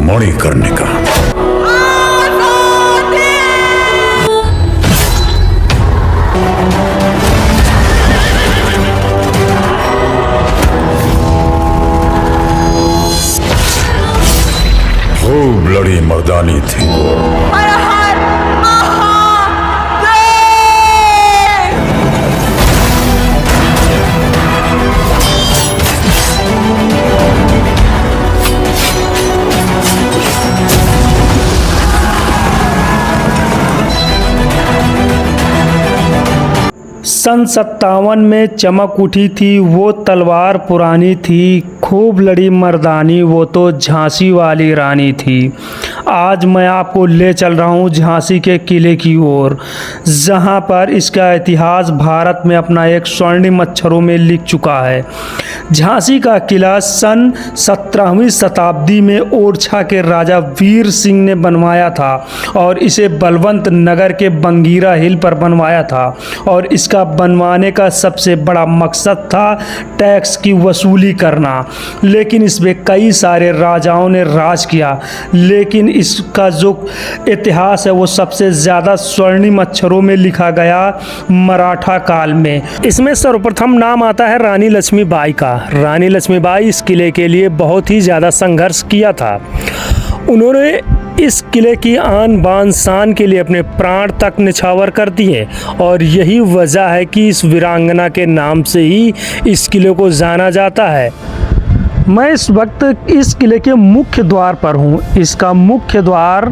मणि करने का। खूब लड़ी मर्दानी थी वो। सन 57 में चमक उठी थी वो तलवार पुरानी थी, खूब लड़ी मर्दानी वो तो झांसी वाली रानी थी। आज मैं आपको ले चल रहा हूँ झांसी के किले की ओर, जहाँ पर इसका इतिहास भारत में अपना एक स्वर्णिम अक्षरों में लिख चुका है। झांसी का किला सन 17वीं शताब्दी में ओरछा के राजा वीर सिंह ने बनवाया था और इसे बलवंत नगर के बंगीरा हिल पर बनवाया था और इसका बनवाने का सबसे बड़ा मकसद था टैक्स की वसूली करना। लेकिन इसमें कई सारे राजाओं ने राज किया, लेकिन इसका जो इतिहास है वो सबसे ज़्यादा स्वर्णिम अक्षरों में लिखा गया मराठा काल में। इसमें सर्वप्रथम नाम आता है रानी लक्ष्मीबाई का। रानी लक्ष्मीबाई इस किले के लिए बहुत ही ज़्यादा संघर्ष किया था। उन्होंने इस किले की आन बान शान के लिए अपने प्राण तक निछावर कर दिए और यही वजह है कि इस वीरांगना के नाम से ही इस किले को जाना जाता है। मैं इस वक्त इस किले के मुख्य द्वार पर हूँ। इसका मुख्य द्वार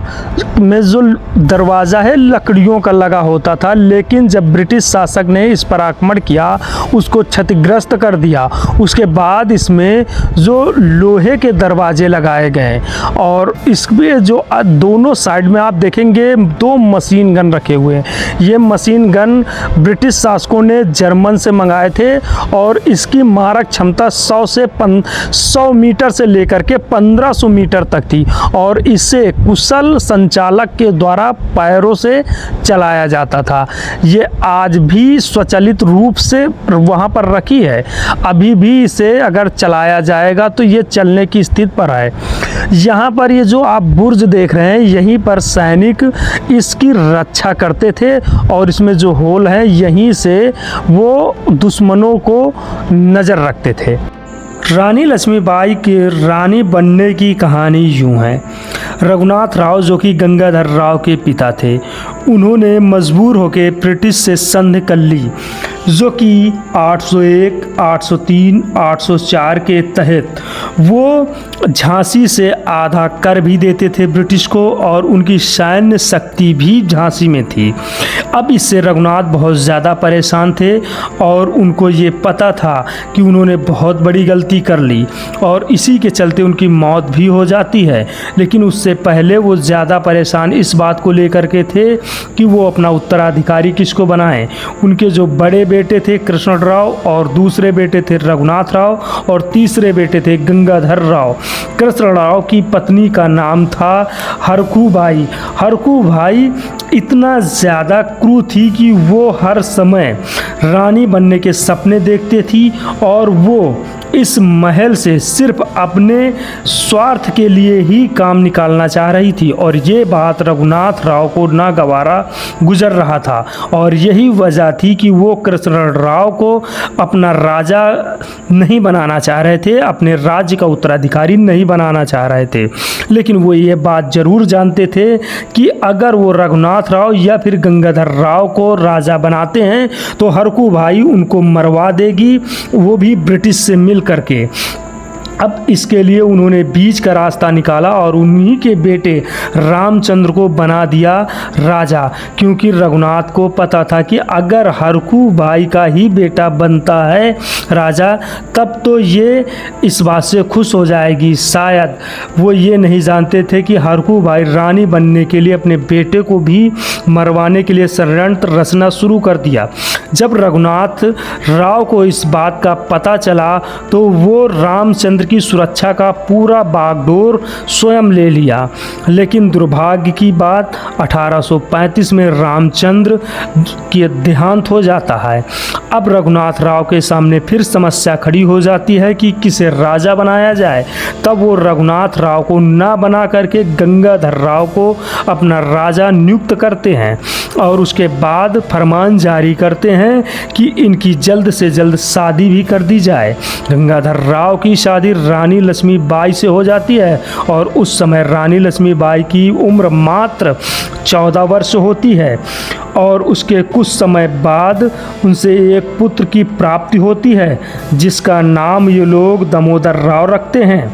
में जो दरवाज़ा है लकड़ियों का लगा होता था, लेकिन जब ब्रिटिश शासक ने इस पर आक्रमण किया उसको क्षतिग्रस्त कर दिया। उसके बाद इसमें जो लोहे के दरवाजे लगाए गए और इसमें जो दोनों साइड में आप देखेंगे 2 मशीन गन रखे हुए हैं। ये मशीन गन ब्रिटिश शासकों ने जर्मन से मंगाए थे और इसकी मारक क्षमता 100 मीटर से लेकर के 1500 मीटर तक थी और इसे कुशल संचालक के द्वारा पैरों से चलाया जाता था। ये आज भी स्वचालित रूप से वहाँ पर रखी है। अभी भी इसे अगर चलाया जाएगा तो ये चलने की स्थिति पर है। यहाँ पर ये जो आप बुर्ज देख रहे हैं, यहीं पर सैनिक इसकी रक्षा करते थे और इसमें जो होल है यहीं से वो दुश्मनों को नज़र रखते थे। रानी लक्ष्मीबाई के रानी बनने की कहानी यूँ है। रघुनाथ राव जो कि गंगाधर राव के पिता थे, उन्होंने मजबूर होकर ब्रिटिश से संधि कर ली, जो कि 801, 803, 804 के तहत वो झांसी से आधा कर भी देते थे ब्रिटिश को और उनकी सैन्य शक्ति भी झांसी में थी। अब इससे रघुनाथ बहुत ज़्यादा परेशान थे और उनको ये पता था कि उन्होंने बहुत बड़ी गलती कर ली और इसी के चलते उनकी मौत भी हो जाती है। लेकिन उससे पहले वो ज़्यादा परेशान इस बात को लेकर के थे कि वो अपना उत्तराधिकारी किसको बनाएं। उनके जो बड़े बेटे थे कृष्णराव और दूसरे बेटे थे रघुनाथ राव और तीसरे बेटे थे गंगाधर राव। कृष्णराव की पत्नी का नाम था हरकूबाई। हरकूबाई इतना ज़्यादा क्रूर थी कि वो हर समय रानी बनने के सपने देखती थी और वो इस महल से सिर्फ अपने स्वार्थ के लिए ही काम निकालना चाह रही थी और ये बात रघुनाथ राव को नागवारा गुजर रहा था और यही वजह थी कि वो कृष्णराव को अपना राजा नहीं बनाना चाह रहे थे, अपने राज्य का उत्तराधिकारी नहीं बनाना चाह रहे थे। लेकिन वो ये बात ज़रूर जानते थे कि अगर वो रघुनाथ राव या फिर गंगाधर राव को राजा बनाते हैं तो हरकूबाई उनको मरवा देगी, वो भी ब्रिटिश से मिल करके। अब इसके लिए उन्होंने बीच का रास्ता निकाला और उन्हीं के बेटे रामचंद्र को बना दिया राजा, क्योंकि रघुनाथ को पता था कि अगर हरकूबाई का ही बेटा बनता है राजा तब तो ये इस बात से खुश हो जाएगी। शायद वो ये नहीं जानते थे कि हरकूबाई रानी बनने के लिए अपने बेटे को भी मरवाने के लिए षड्यंत्र रचना शुरू कर दिया। जब रघुनाथ राव को इस बात का पता चला तो वो रामचंद्र की सुरक्षा का पूरा बागडोर स्वयं ले लिया। लेकिन दुर्भाग्य की बात 1835 में रामचंद्र की देहांत हो जाता है। अब रघुनाथ राव के सामने फिर समस्या खड़ी हो जाती है कि किसे राजा बनाया जाए। तब वो रघुनाथ राव को ना बना करके गंगाधर राव को अपना राजा नियुक्त करते हैं और उसके बाद फरमान जारी करते हैं कि इनकी जल्द से जल्द शादी भी कर दी जाए। गंगाधर राव की शादी रानी लक्ष्मीबाई से हो जाती है और उस समय रानी लक्ष्मीबाई की उम्र मात्र 14 वर्ष होती है और उसके कुछ समय बाद उनसे एक पुत्र की प्राप्ति होती है जिसका नाम ये लोग दामोदर राव रखते हैं।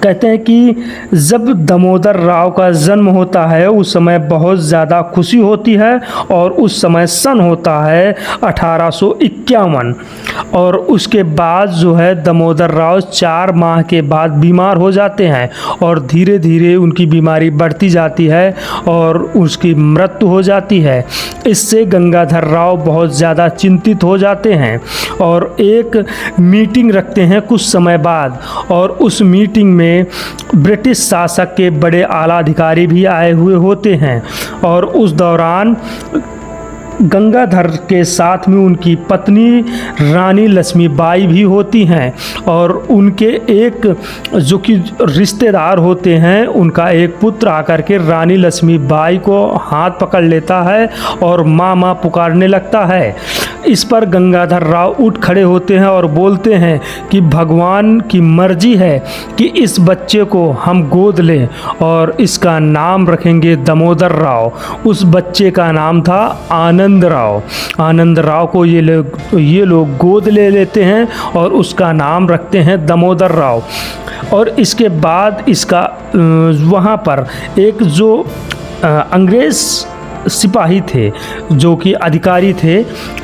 कहते हैं कि जब दामोदर राव का जन्म होता है उस समय बहुत ज़्यादा खुशी होती है और उस समय सन होता है 1851 और उसके बाद जो है दामोदर राव 4 माह के बाद बीमार हो जाते हैं और धीरे धीरे उनकी बीमारी बढ़ती जाती है और उसकी मृत्यु हो जाती है। इससे गंगाधर राव बहुत ज़्यादा चिंतित हो जाते हैं और एक मीटिंग रखते हैं कुछ समय बाद और उस मीटिंग में ब्रिटिश शासक के बड़े आला अधिकारी भी आए हुए होते हैं और उस दौरान गंगाधर के साथ में उनकी पत्नी रानी लक्ष्मीबाई भी होती हैं और उनके एक जो कि रिश्तेदार होते हैं उनका एक पुत्र आकर के रानी लक्ष्मीबाई को हाथ पकड़ लेता है और माँ माँ पुकारने लगता है। इस पर गंगाधर राव उठ खड़े होते हैं और बोलते हैं कि भगवान की मर्जी है कि इस बच्चे को हम गोद लें और इसका नाम रखेंगे दामोदर राव। उस बच्चे का नाम था आनंद राव। आनंद राव को ये लोग गोद ले लेते हैं और उसका नाम रखते हैं दामोदर राव। और इसके बाद इसका वहाँ पर एक जो अंग्रेज़ सिपाही थे जो कि अधिकारी थे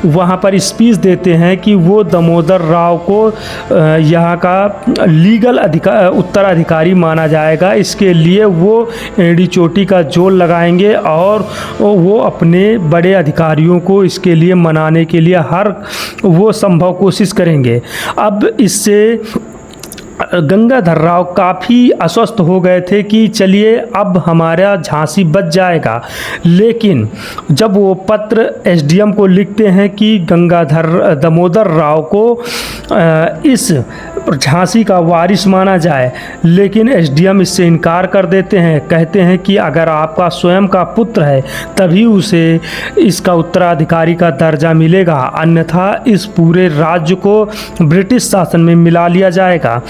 वहाँ पर स्पीच देते हैं कि वो दामोदर राव को यहाँ का लीगल उत्तराधिकारी माना जाएगा। इसके लिए वो एड़ी चोटी का जोल लगाएंगे और वो अपने बड़े अधिकारियों को इसके लिए मनाने के लिए हर वो संभव कोशिश करेंगे। अब इससे गंगाधर राव काफ़ी अस्वस्थ हो गए थे कि चलिए अब हमारा झांसी बच जाएगा। लेकिन जब वो पत्र एसडीएम को लिखते हैं कि दामोदर राव को इस झांसी का वारिस माना जाए, लेकिन एसडीएम इससे इनकार कर देते हैं। कहते हैं कि अगर आपका स्वयं का पुत्र है तभी उसे इसका उत्तराधिकारी का दर्जा मिलेगा, अन्यथा इस पूरे राज्य को ब्रिटिश शासन में मिला लिया जाएगा।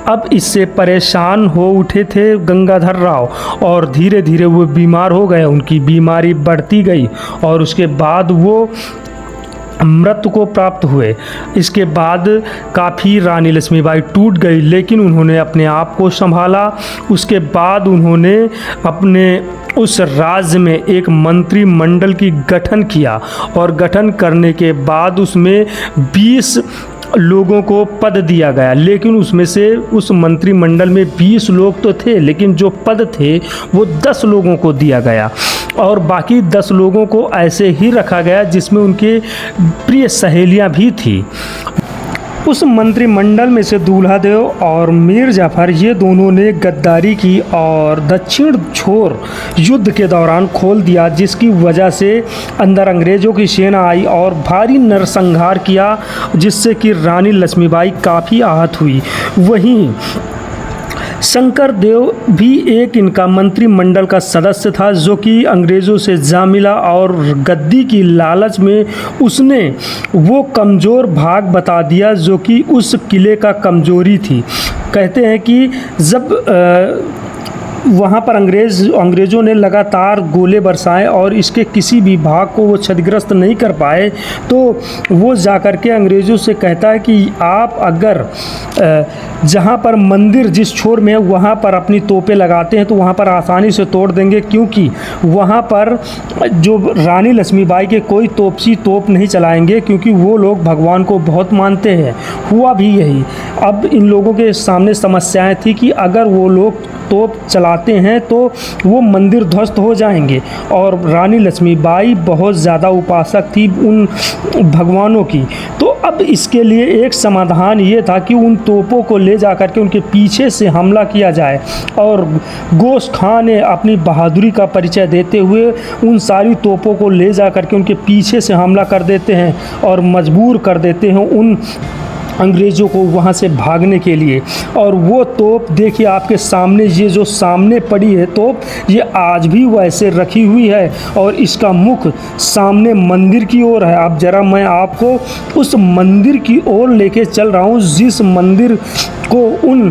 अब इससे परेशान हो उठे थे गंगाधर राव और धीरे धीरे वो बीमार हो गए। उनकी बीमारी बढ़ती गई और उसके बाद वो मृत्यु को प्राप्त हुए। इसके बाद काफ़ी रानी लक्ष्मीबाई टूट गई, लेकिन उन्होंने अपने आप को संभाला। उसके बाद उन्होंने अपने उस राज्य में एक मंत्रिमंडल की गठन किया और गठन करने के बाद उसमें 20 लोगों को पद दिया गया। लेकिन उसमें से उस मंत्रिमंडल में 20 लोग तो थे, लेकिन जो पद थे वो 10 लोगों को दिया गया और बाकी 10 लोगों को ऐसे ही रखा गया जिसमें उनके प्रिय सहेलियां भी थी। उस मंत्रिमंडल में से दूल्हा देव और मीर जाफर ये दोनों ने गद्दारी की और दक्षिण छोर युद्ध के दौरान खोल दिया, जिसकी वजह से अंदर अंग्रेज़ों की सेना आई और भारी नरसंहार किया, जिससे कि रानी लक्ष्मीबाई काफ़ी आहत हुई। वहीं शंकर देव भी एक इनका मंत्रिमंडल का सदस्य था, जो कि अंग्रेज़ों से जा मिला और गद्दी की लालच में उसने वो कमज़ोर भाग बता दिया जो कि उस किले का कमज़ोरी थी। कहते हैं कि जब वहाँ पर अंग्रेज़ों ने लगातार गोले बरसाए और इसके किसी भी भाग को वो क्षतिग्रस्त नहीं कर पाए, तो वो जाकर के अंग्रेज़ों से कहता है कि आप अगर जहाँ पर मंदिर जिस छोर में है वहाँ पर अपनी तोपें लगाते हैं तो वहाँ पर आसानी से तोड़ देंगे, क्योंकि वहाँ पर जो रानी लक्ष्मीबाई के कोई तोप नहीं चलाएंगे, क्योंकि वो लोग भगवान को बहुत मानते हैं। हुआ भी यही। अब इन लोगों के सामने समस्याएं थी कि अगर वो लोग तोप चलाते हैं तो वो मंदिर ध्वस्त हो जाएंगे। और रानी लक्ष्मीबाई बहुत ज़्यादा उपासक थी उन भगवानों की। तो अब इसके लिए एक समाधान ये था कि उन तोपों को ले जा कर के उनके पीछे से हमला किया जाए। और गोश खां ने अपनी बहादुरी का परिचय देते हुए उन सारी तोपों को ले जा कर के उनके पीछे से हमला कर देते हैं और मजबूर कर देते हैं उन अंग्रेज़ों को वहाँ से भागने के लिए। और वो तोप देखिए आपके सामने, ये जो सामने पड़ी है तोप, ये आज भी वैसे रखी हुई है और इसका मुख सामने मंदिर की ओर है। अब ज़रा मैं आपको उस मंदिर की ओर लेके चल रहा हूँ जिस मंदिर को उन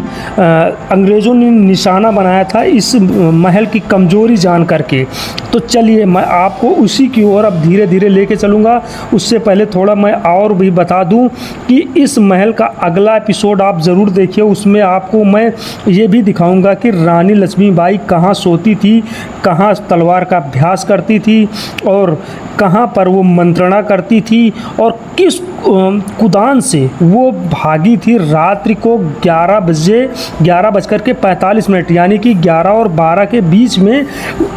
अंग्रेज़ों ने निशाना बनाया था इस महल की कमज़ोरी जान करके। तो चलिए मैं आपको उसी की ओर अब धीरे धीरे लेके चलूँगा। उससे पहले थोड़ा मैं और भी बता दूं कि इस महल का अगला एपिसोड आप ज़रूर देखिए। उसमें आपको मैं ये भी दिखाऊंगा कि रानी लक्ष्मीबाई कहाँ सोती थी, कहाँ तलवार का अभ्यास करती थी और कहाँ पर वो मंत्रणा करती थी और किस कुदान से वो भागी थी रात्रि को 11:45 यानी कि 11 और 12 के बीच में।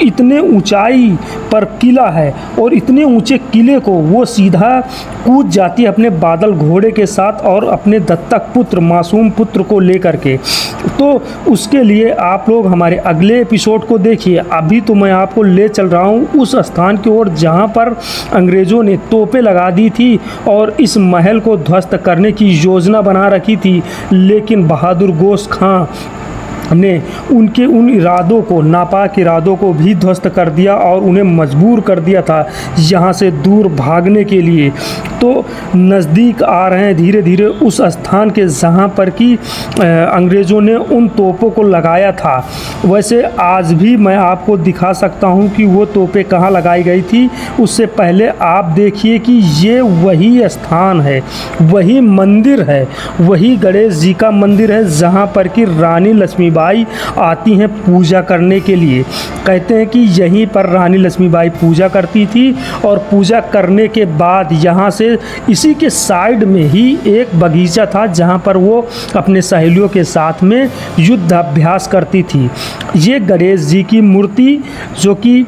इतने ऊंचाई पर किला है और इतने ऊंचे किले को वो सीधा कूद जाती है अपने बादल घोड़े के साथ और अपने दत्तक पुत्र मासूम पुत्र को लेकर के। तो उसके लिए आप लोग हमारे अगले एपिसोड को देखिए। अभी तो मैं आपको ले चल रहा हूँ उस स्थान की ओर जहाँ पर अंग्रेज़ों ने तोपें लगा दी थी और इस महल को ध्वस्त करने की योजना बना रखी थी। लेकिन बहादुर गोश खां ने उनके उन इरादों को, नापाक इरादों को भी ध्वस्त कर दिया और उन्हें मजबूर कर दिया था यहाँ से दूर भागने के लिए। तो नज़दीक आ रहे हैं धीरे धीरे उस स्थान के जहाँ पर कि अंग्रेज़ों ने उन तोपों को लगाया था। वैसे आज भी मैं आपको दिखा सकता हूँ कि वो तोपें कहाँ लगाई गई थी। उससे पहले आप देखिए कि ये वही स्थान है, वही मंदिर है, वही गणेश जी का मंदिर है जहाँ पर कि रानी लक्ष्मीबाई आती हैं पूजा करने के लिए। कहते हैं कि यहीं पर रानी लक्ष्मीबाई पूजा करती थी और पूजा करने के बाद यहाँ से इसी के साइड में ही एक बगीचा था जहाँ पर वो अपने सहेलियों के साथ में युद्ध अभ्यास करती थी। ये गणेश जी की मूर्ति जो कि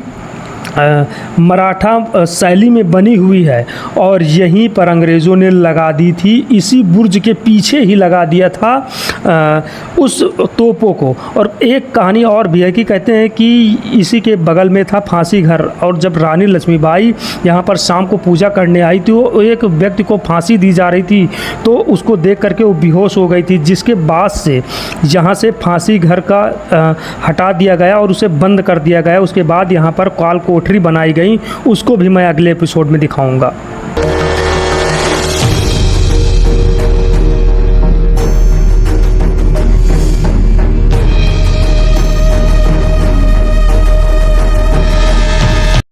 मराठा शैली में बनी हुई है और यहीं पर अंग्रेज़ों ने लगा दी थी। इसी बुर्ज के पीछे ही लगा दिया था उस तोपों को। और एक कहानी और भी है कि कहते हैं कि इसी के बगल में था फांसी घर और जब रानी लक्ष्मीबाई यहाँ पर शाम को पूजा करने आई थी, वो एक व्यक्ति को फांसी दी जा रही थी तो उसको देख करके वो बेहोश हो गई थी, जिसके बाद से यहाँ से फांसी घर का हटा दिया गया और उसे बंद कर दिया गया। उसके बाद यहाँ पर काल कोठरी बनाई गई, उसको भी मैं अगले एपिसोड में दिखाऊंगा।